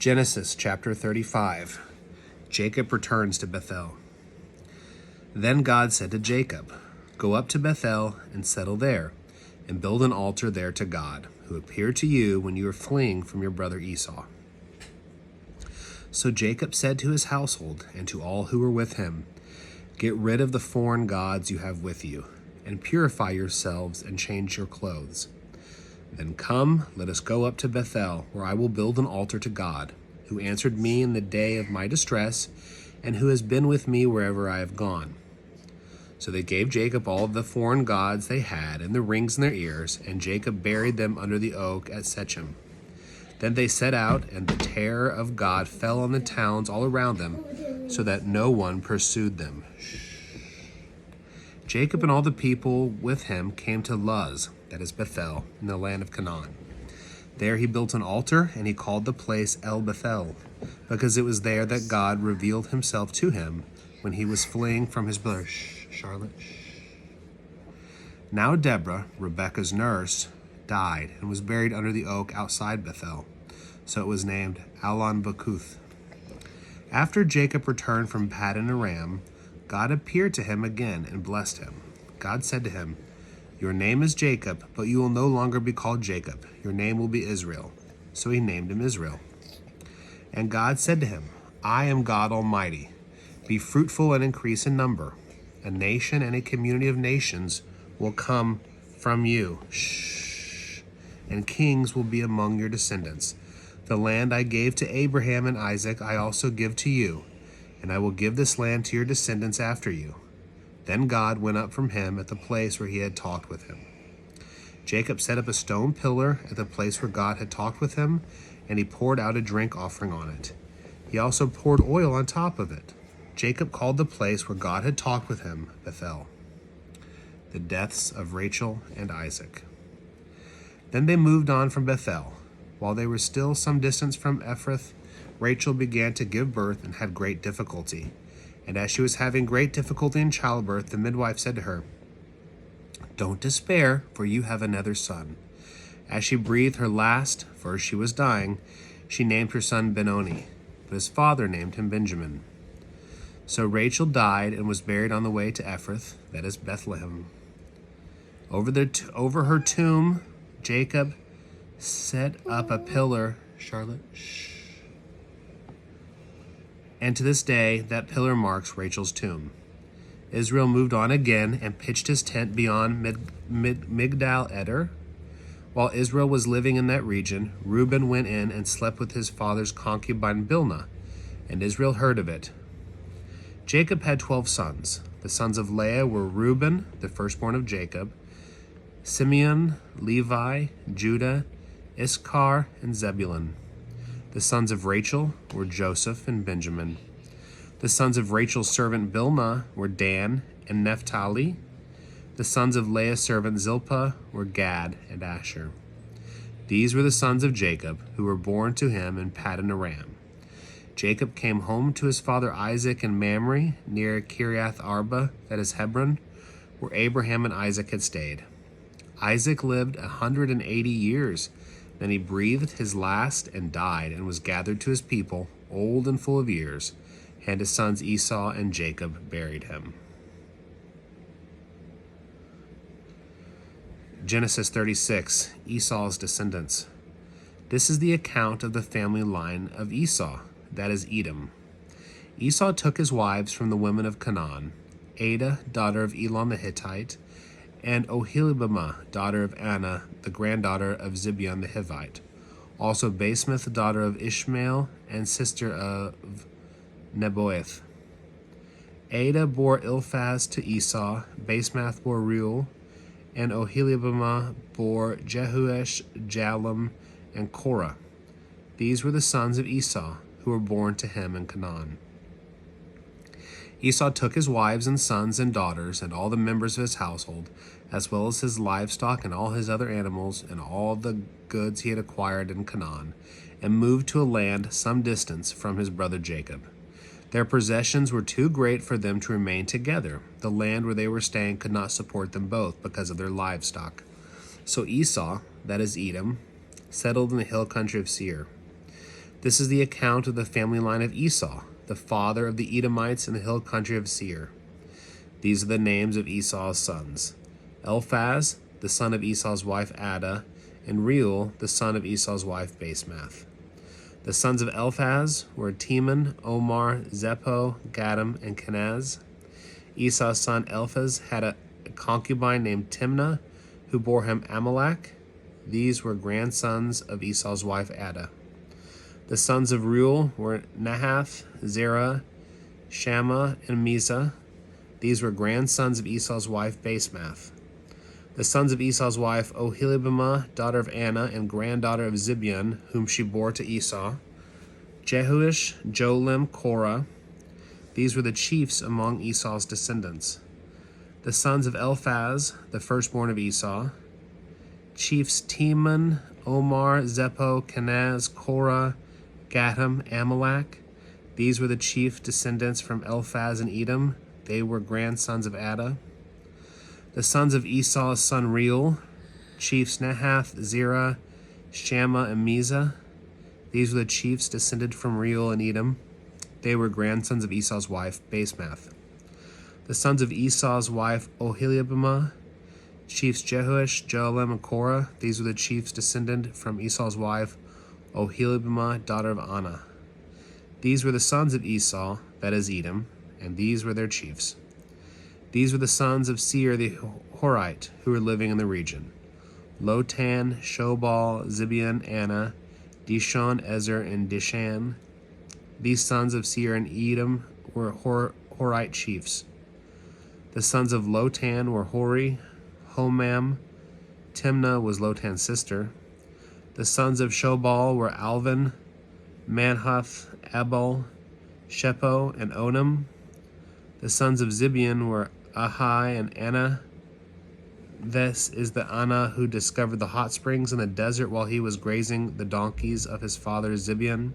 Genesis chapter 35. Jacob returns to Bethel. Then God said to Jacob, "Go up to Bethel and settle there, and build an altar there to God, who appeared to you when you were fleeing from your brother Esau." So Jacob said to his household and to all who were with him, "Get rid of the foreign gods you have with you, and purify yourselves and change your clothes. Then come, let us go up to Bethel, where I will build an altar to God, who answered me in the day of my distress, and who has been with me wherever I have gone." So they gave Jacob all of the foreign gods they had and the rings in their ears, and Jacob buried them under the oak at Shechem. Then they set out, and the terror of God fell on the towns all around them, so that no one pursued them. Jacob and all the people with him came to Luz, that is Bethel, in the land of Canaan. There he built an altar, and he called the place El Bethel, because it was there that God revealed himself to him when he was fleeing from his brother. Charlotte. Now Deborah, Rebekah's nurse, died and was buried under the oak outside Bethel, so it was named Allon Bakuth. After Jacob returned from Paddan Aram, God appeared to him again and blessed him. God said to him, "Your name is Jacob, but you will no longer be called Jacob. Your name will be Israel." So he named him Israel. And God said to him, "I am God Almighty. Be fruitful and increase in number. A nation and a community of nations will come from you. And kings will be among your descendants. The land I gave to Abraham and Isaac I also give to you, and I will give this land to your descendants after you." Then God went up from him at the place where he had talked with him. Jacob set up a stone pillar at the place where God had talked with him, and he poured out a drink offering on it. He also poured oil on top of it. Jacob called the place where God had talked with him Bethel. The deaths of Rachel and Isaac. Then they moved on from Bethel. While they were still some distance from Ephrath, Rachel began to give birth and had great difficulty. And as she was having great difficulty in childbirth, the midwife said to her, "Don't despair, for you have another son." As she breathed her last, for she was dying, she named her son Benoni, but his father named him Benjamin. So Rachel died and was buried on the way to Ephrath, that is Bethlehem. Over her tomb, Jacob set up a pillar. Charlotte, And to this day, that pillar marks Rachel's tomb. Israel moved on again and pitched his tent beyond Migdal Eder. While Israel was living in that region, Reuben went in and slept with his father's concubine Bilnah, and Israel heard of it. Jacob had 12 sons. The sons of Leah were Reuben, the firstborn of Jacob, Simeon, Levi, Judah, Issachar, and Zebulun. The sons of Rachel were Joseph and Benjamin. The sons of Rachel's servant Bilnah were Dan and Naphtali. The sons of Leah's servant Zilpah were Gad and Asher. These were the sons of Jacob, who were born to him in Paddan Aram. Jacob came home to his father Isaac in Mamre, near Kiriath Arba, that is Hebron, where Abraham and Isaac had stayed. Isaac lived 180 years. Then he breathed his last and died, and was gathered to his people, old and full of years, and his sons Esau and Jacob buried him. Genesis 36, Esau's descendants. This is the account of the family line of Esau, that is Edom. Esau took his wives from the women of Canaan, Adah, daughter of Elon the Hittite, and Oholibamah, daughter of Anna, the granddaughter of Zibeon the Hivite, also Basemath, daughter of Ishmael, and sister of Nebaioth. Adah bore Eliphaz to Esau, Basemath bore Reuel, and Oholibamah bore Jehush, Jalem, and Korah. These were the sons of Esau, who were born to him in Canaan. Esau took his wives and sons and daughters and all the members of his household, as well as his livestock and all his other animals and all the goods he had acquired in Canaan, and moved to a land some distance from his brother Jacob. Their possessions were too great for them to remain together. The land where they were staying could not support them both because of their livestock. So Esau, that is Edom, settled in the hill country of Seir. This is the account of the family line of Esau, the father of the Edomites in the hill country of Seir. These are the names of Esau's sons: Eliphaz, the son of Esau's wife Ada, and Reuel, the son of Esau's wife Basemath. The sons of Eliphaz were Teman, Omar, Zepho, Gatam, and Kenaz. Esau's son Eliphaz had a concubine named Timnah, who bore him Amalek. These were grandsons of Esau's wife Ada. The sons of Reuel were Nahath, Zerah, Shammah, and Mizah. These were grandsons of Esau's wife Basemath. The sons of Esau's wife Oholibamah, daughter of Anna and granddaughter of Zibeon, whom she bore to Esau: Jehuish, Jolim, Korah. These were the chiefs among Esau's descendants. The sons of Eliphaz, the firstborn of Esau: chiefs Teman, Omar, Zepho, Kenaz, Korah, Gatam, Amalek. These were the chief descendants from Eliphaz and Edom. They were grandsons of Ada. The sons of Esau's son Reuel: chiefs Nahath, Zerah, Shammah, and Mizah. These were the chiefs descended from Reuel and Edom. They were grandsons of Esau's wife Basemath. The sons of Esau's wife Oholibamah: chiefs Jehuish, Jolim, and Korah. These were the chiefs descended from Esau's wife Oholibamah, daughter of Anna. These were the sons of Esau, that is Edom, and these were their chiefs. These were the sons of Seir the Horite, who were living in the region: Lotan, Shobal, Zibeon, Anna, Dishon, Ezer, and Dishan. These sons of Seir and Edom were Horite chiefs. The sons of Lotan were Hori, Homam. Timnah was Lotan's sister. The sons of Shobal were Alvan, Manhath, Abel, Shepo, and Onam. The sons of Zibeon were Ahai and Anna. This is the Anna who discovered the hot springs in the desert while he was grazing the donkeys of his father Zibeon.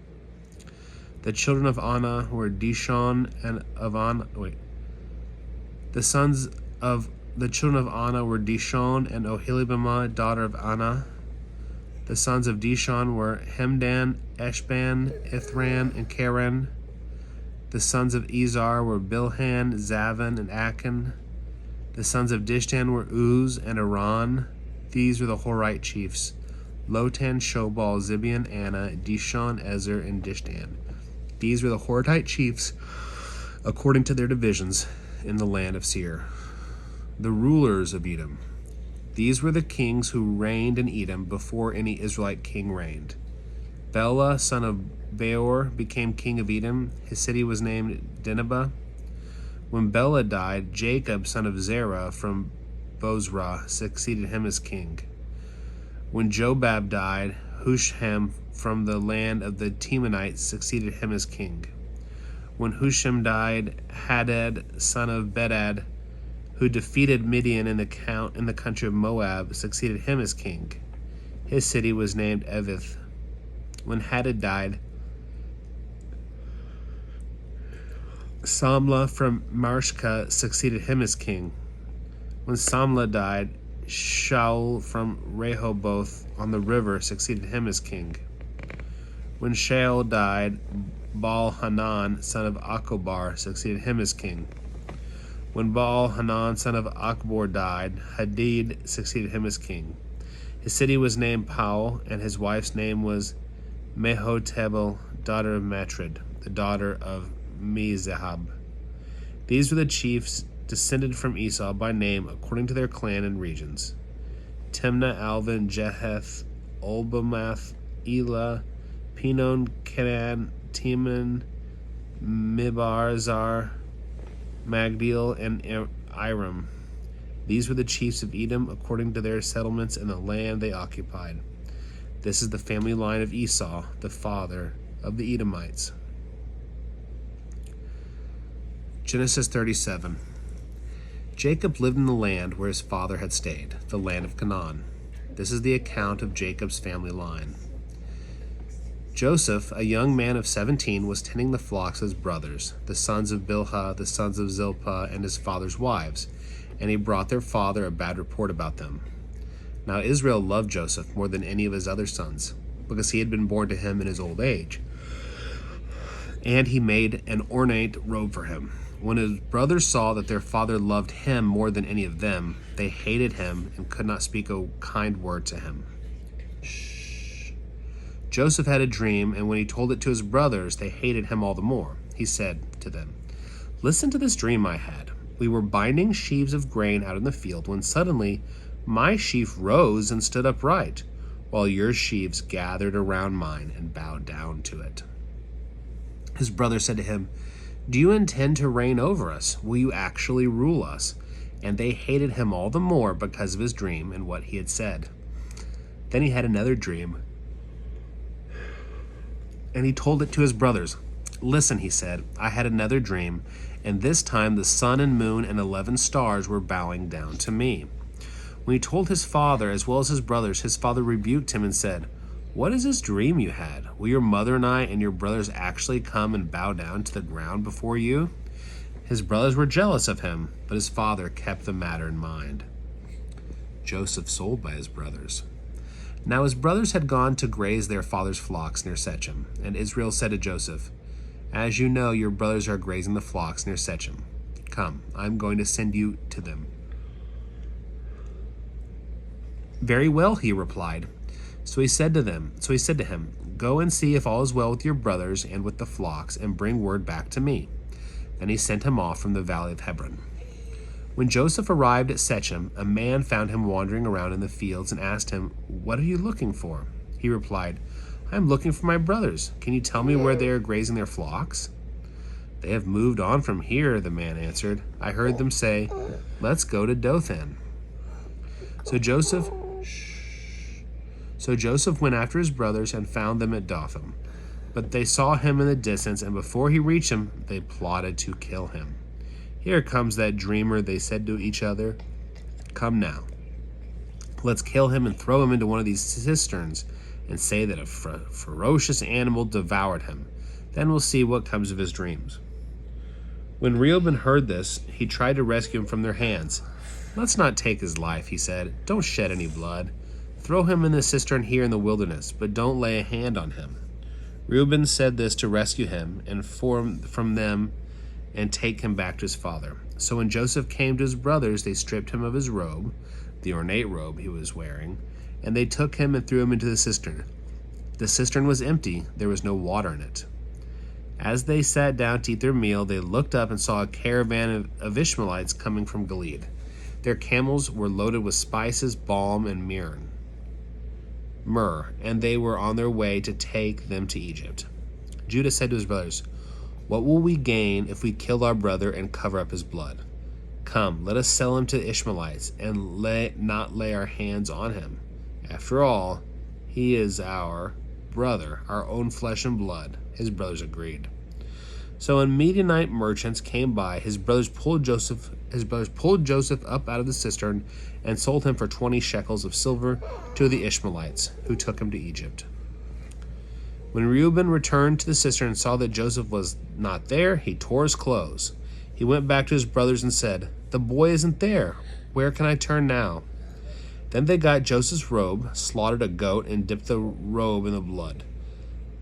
The children of Anna were Dishon and Avan. The sons of the children of Anna were Dishon and Oholibamah, daughter of Anna. The sons of Dishon were Hemdan, Eshban, Ithran, and Karen. The sons of Izar were Bilhan, Zavin, and Akan. The sons of Dishtan were Uz and Aran. These were the Horite chiefs: Lotan, Shobal, Zibeon, Anna, Dishon, Ezer, and Dishtan. These were the Horite chiefs according to their divisions in the land of Seir. The rulers of Edom. These were the kings who reigned in Edom before any Israelite king reigned. Bela, son of Beor, became king of Edom. His city was named Dinhabah. When Bela died, Jacob, son of Zerah from Bozrah, succeeded him as king. When Jobab died, Husham from the land of the Temanites succeeded him as king. When Husham died, Hadad, son of Bedad, who defeated Midian in the country of Moab, succeeded him as king. His city was named Evith. When Hadad died, Samlah from Marshka succeeded him as king. When Samlah died, Shaul from Rehoboth on the river succeeded him as king. When Shaul died, Baal-Hanan, son of Akobar, succeeded him as king. When Baal-Hanan, son of Akbor, died, Hadid succeeded him as king. His city was named Pau, and his wife's name was Mehotebel, daughter of Matred, the daughter of Mezahab. These were the chiefs descended from Esau by name according to their clan and regions: Timnah, Alvan, Jeheth, Olbamath, Elah, Pinon, Kenan, Teman, Mibarzar, Magdiel, and Iram. These were the chiefs of Edom according to their settlements in the land they occupied. This is the family line of Esau, the father of the Edomites. Genesis 37. Jacob lived in the land where his father had stayed, the land of Canaan. This is the account of Jacob's family line. Joseph, a young man of 17, was tending the flocks of his brothers, the sons of Bilhah, the sons of Zilpah, and his father's wives, and he brought their father a bad report about them. Now Israel loved Joseph more than any of his other sons, because he had been born to him in his old age. and he made an ornate robe for him. When his brothers saw that their father loved him more than any of them, they hated him and could not speak a kind word to him. Joseph had a dream, and when he told it to his brothers, they hated him all the more. He said to them, "Listen to this dream I had. We were binding sheaves of grain out in the field when suddenly my sheaf rose and stood upright, while your sheaves gathered around mine and bowed down to it." His brothers said to him, "Do you intend to reign over us? Will you actually rule us?" And they hated him all the more because of his dream and what he had said. Then he had another dream, and he told it to his brothers. "Listen," he said, "I had another dream, and this time the sun and moon and 11 stars were bowing down to me." When he told his father as well as his brothers, his father rebuked him and said, "What is this dream you had? Will your mother and I and your brothers actually come and bow down to the ground before you?" His brothers were jealous of him, but his father kept the matter in mind. Joseph sold by his brothers. Now his brothers had gone to graze their father's flocks near Shechem, and Israel said to Joseph, "As you know, your brothers are grazing the flocks near Shechem. Come, I am going to send you to them." "Very well," he replied. So he said to him, "Go and see if all is well with your brothers and with the flocks, and bring word back to me." Then he sent him off from the valley of Hebron. When Joseph arrived at Shechem, a man found him wandering around in the fields and asked him, "What are you looking for?" He replied, "I am looking for my brothers. Can you tell me where they are grazing their flocks?" "They have moved on from here," the man answered. "I heard them say, 'Let's go to Dothan.'" So Joseph went after his brothers and found them at Dothan. But they saw him in the distance, and before he reached him, they plotted to kill him. "Here comes that dreamer," they said to each other. "Come now, let's kill him and throw him into one of these cisterns and say that a ferocious animal devoured him. Then we'll see what comes of his dreams." When Reuben heard this, he tried to rescue him from their hands. "Let's not take his life," he said. "Don't shed any blood. Throw him in the cistern here in the wilderness, but don't lay a hand on him." Reuben said this to rescue him and from them and take him back to his father. So when Joseph came to his brothers, they stripped him of his robe, the ornate robe he was wearing, and they took him and threw him into the cistern. The cistern was empty, there was no water in it. As they sat down to eat their meal, they looked up and saw a caravan of Ishmaelites coming from Gilead. Their camels were loaded with spices, balm, and myrrh, and they were on their way to take them to Egypt. Judah said to his brothers, "What will we gain if we kill our brother and cover up his blood? Come, let us sell him to the Ishmaelites and not lay our hands on him. After all, he is our brother, our own flesh and blood." His brothers agreed. So when Midianite merchants came by, his brothers pulled Joseph up out of the cistern and sold him for 20 shekels of silver to the Ishmaelites, who took him to Egypt. When Reuben returned to the cistern and saw that Joseph was not there, he tore his clothes. He went back to his brothers and said, "The boy isn't there. Where can I turn now?" Then they got Joseph's robe, slaughtered a goat, and dipped the robe in the blood.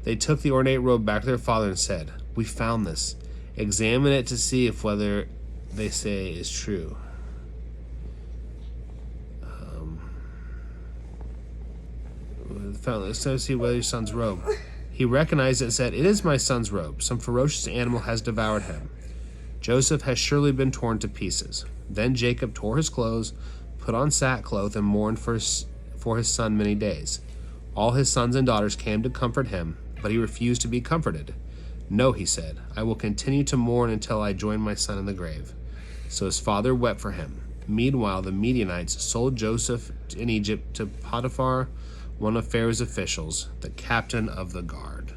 They took the ornate robe back to their father and said, "We found this. Examine it to see if whether they say is true." Let's see whether your son's robe. He recognized it and said, "It is my son's robe. Some ferocious animal has devoured him. Joseph has surely been torn to pieces." Then Jacob tore his clothes, put on sackcloth, and mourned for his son many days. All his sons and daughters came to comfort him, but he refused to be comforted. "No," he said, "I will continue to mourn until I join my son in the grave." So his father wept for him. Meanwhile, the Midianites sold Joseph in Egypt to Potiphar, one of Pharaoh's officials, the captain of the guard.